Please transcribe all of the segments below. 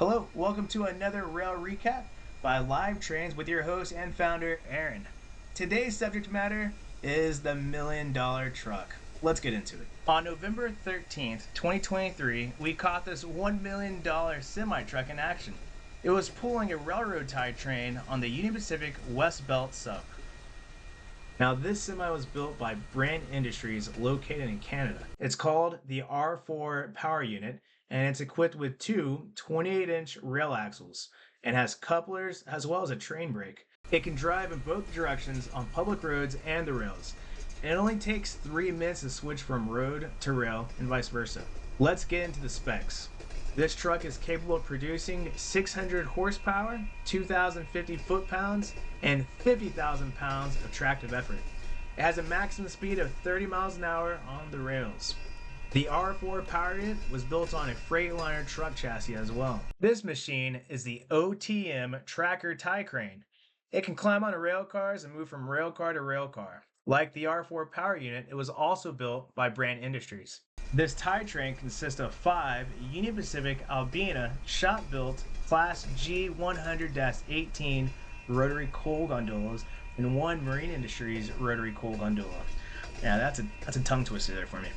Hello, welcome to another Rail Recap by Live Trains with your host and founder, Aaron. Today's subject matter is the $1 million truck. Let's get into it. On November 13th, 2023, we caught this $1 million semi-truck in action. It was pulling a railroad tie train on the Union Pacific West Belt sub. Now, this semi was built by Brand Industries located in Canada. It's called the R4 Power Unit, and it's equipped with two 28-inch rail axles and has couplers as well as a train brake. It can drive in both directions on public roads and the rails, and it only takes 3 minutes to switch from road to rail and vice versa. Let's get into the specs. This truck is capable of producing 600 horsepower, 2,050 foot-pounds, and 50,000 pounds of tractive effort. It has a maximum speed of 30 miles an hour on the rails. The R4 Power Unit was built on a Freightliner truck chassis as well. This machine is the OTM Tracker Tie Crane. It can climb onto rail cars and move from rail car to rail car. Like the R4 Power Unit, it was also built by Brand Industries. This tie train consists of 5 Union Pacific Albina shop-built Class G100-18 rotary coal gondolas and 1 Marine Industries rotary coal gondola. Yeah, that's a tongue twister there for me.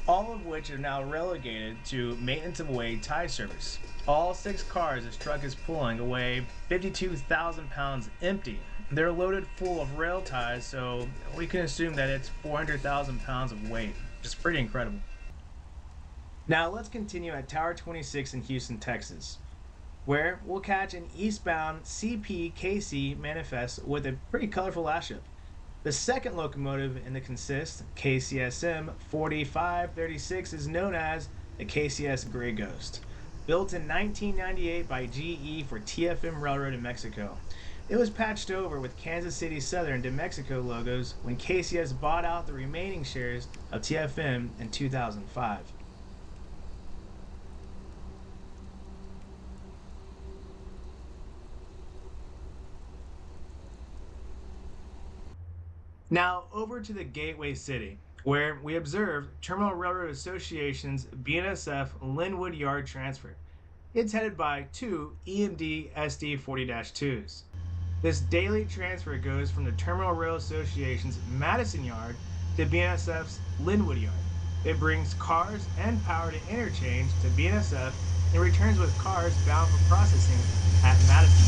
All of which are now relegated to maintenance of way tie service. All 6 cars this truck is pulling weigh 52,000 pounds empty. They're loaded full of rail ties, so we can assume that it's 400,000 pounds of weight. Just pretty incredible. Now let's continue at Tower 26 in Houston, Texas, where we'll catch an eastbound CPKC manifest with a pretty colorful Lashup. The second locomotive in the consist, KCSM 4536, is known as the KCS Gray Ghost. Built in 1998 by GE for TFM Railroad in Mexico. It was patched over with Kansas City Southern to Mexico logos when KCS bought out the remaining shares of TFM in 2005. Now over to the Gateway City, where we observed Terminal Railroad Association's BNSF Linwood Yard transfer. It's headed by 2 EMD SD40-2s. This daily transfer goes from the Terminal Rail Association's Madison Yard to BNSF's Linwood Yard. It brings cars and power to interchange to BNSF and returns with cars bound for processing at Madison.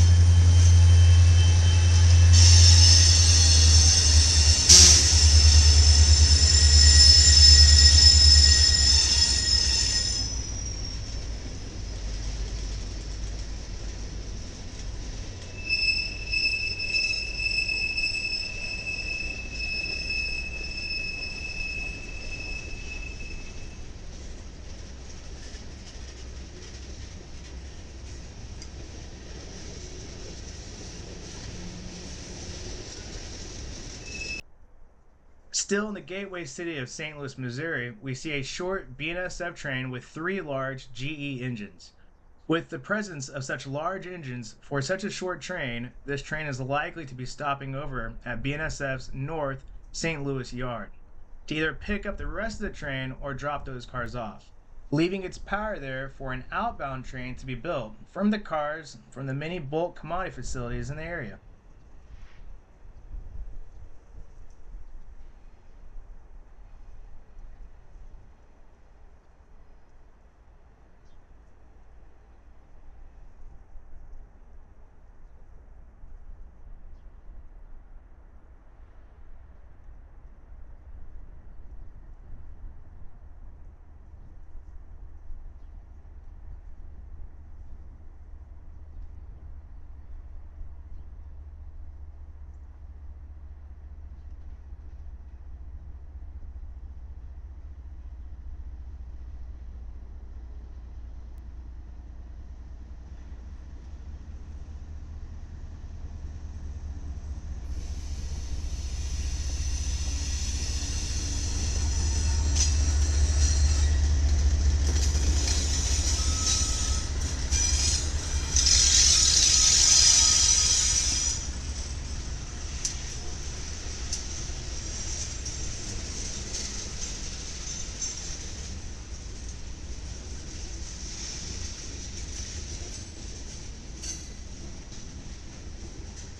Still in the gateway city of St. Louis, Missouri, we see a short BNSF train with 3 large GE engines. With the presence of such large engines for such a short train, this train is likely to be stopping over at BNSF's North St. Louis yard to either pick up the rest of the train or drop those cars off, leaving its power there for an outbound train to be built from the cars from the many bulk commodity facilities in the area.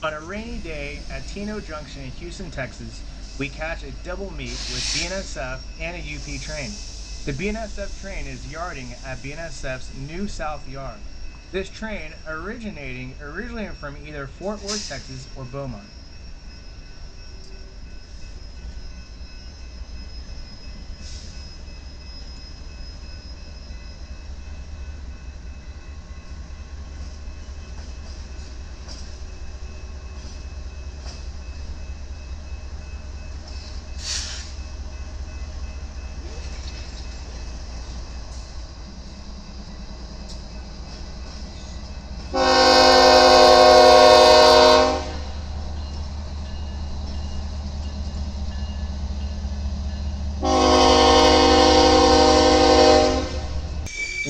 On a rainy day at T&NO Junction in Houston, Texas, we catch a double meet with BNSF and a UP train. The BNSF train is yarding at BNSF's New South Yard. This train originally from either Fort Worth, Texas or Beaumont.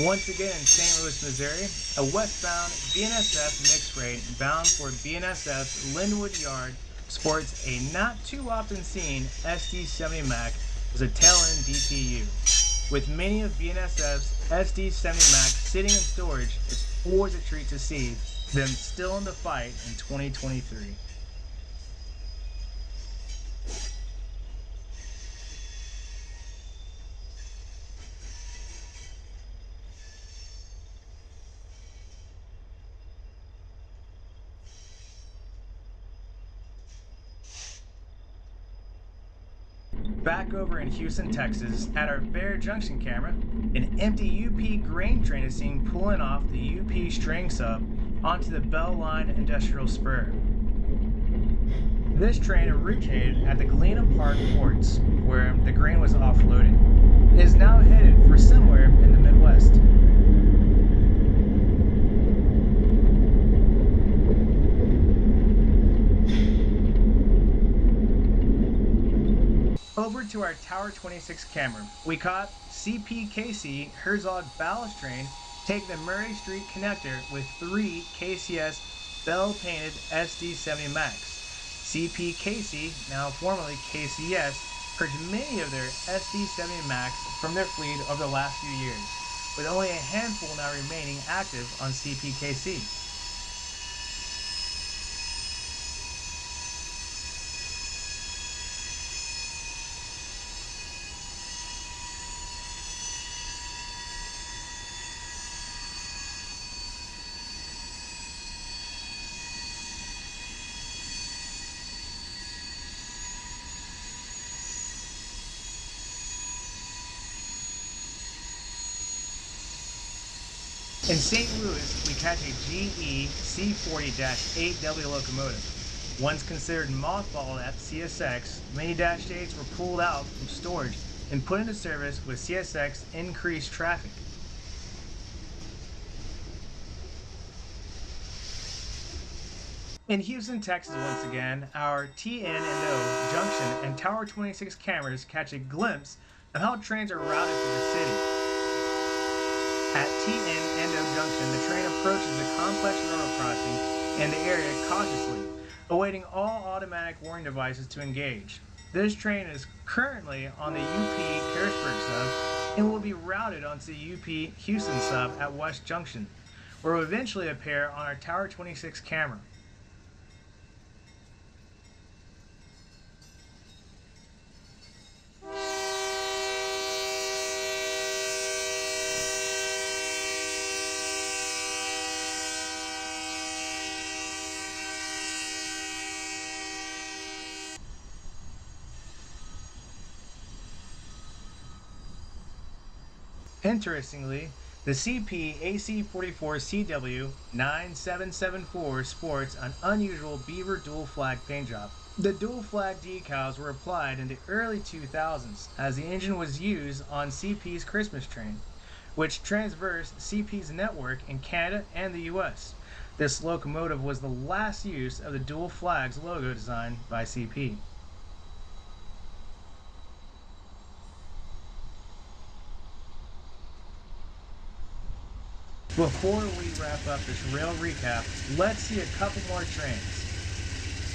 Once again in St. Louis, Missouri, a westbound BNSF mixed rate bound for BNSF's Linwood Yard sports a not too often seen SD70MAC as a tail-end DPU. With many of BNSF's SD70MAC sitting in storage, it's always a treat to see them still in the fight in 2023. Back over in Houston, Texas, at our BAER junction camera, an empty UP grain train is seen pulling off the UP string sub onto the Bell Line Industrial Spur. This train originated at the Galena Park ports, where the grain was offloaded. It is now headed for somewhere in the Midwest. Over to our Tower 26 camera, we caught CPKC Herzog ballast train take the Murray Street connector with 3 KCS bell-painted SD70MACs. CPKC, now formerly KCS, purged many of their SD70MACs from their fleet over the last few years, with only a handful now remaining active on CPKC. In St. Louis, we catch a GE C40-8W locomotive. Once considered mothballed at CSX, many Dash 8s were pulled out from storage and put into service with CSX increased traffic. In Houston, Texas once again, our T&NO Junction and Tower 26 cameras catch a glimpse of how trains are routed through the city. At T&NO Junction, the train approaches the complex railroad crossing in the area cautiously, awaiting all automatic warning devices to engage. This train is currently on the UP Harrisburg sub and will be routed onto the UP Houston sub at West Junction, where it will eventually appear on our Tower 26 camera. Interestingly, the CP AC44CW 9774 sports an unusual Beaver dual flag paint job. The dual flag decals were applied in the early 2000s as the engine was used on CP's Christmas train, which traversed CP's network in Canada and the US. This locomotive was the last use of the dual flags logo designed by CP. Before we wrap up this rail recap, let's see a couple more trains.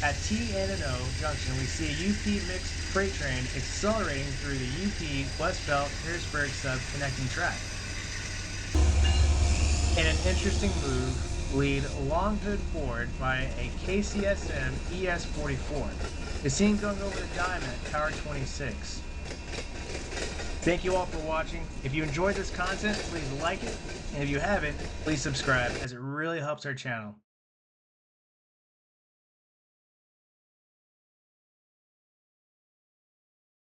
At T&NO Junction, we see a UP mixed freight train accelerating through the UP West Belt Harrisburg sub connecting track. In an interesting move, lead long hood forward by a KCSM ES44. Is seen going over the diamond at Tower 26. Thank you all for watching. If you enjoyed this content, please like it, and if you haven't, please subscribe, as it really helps our channel.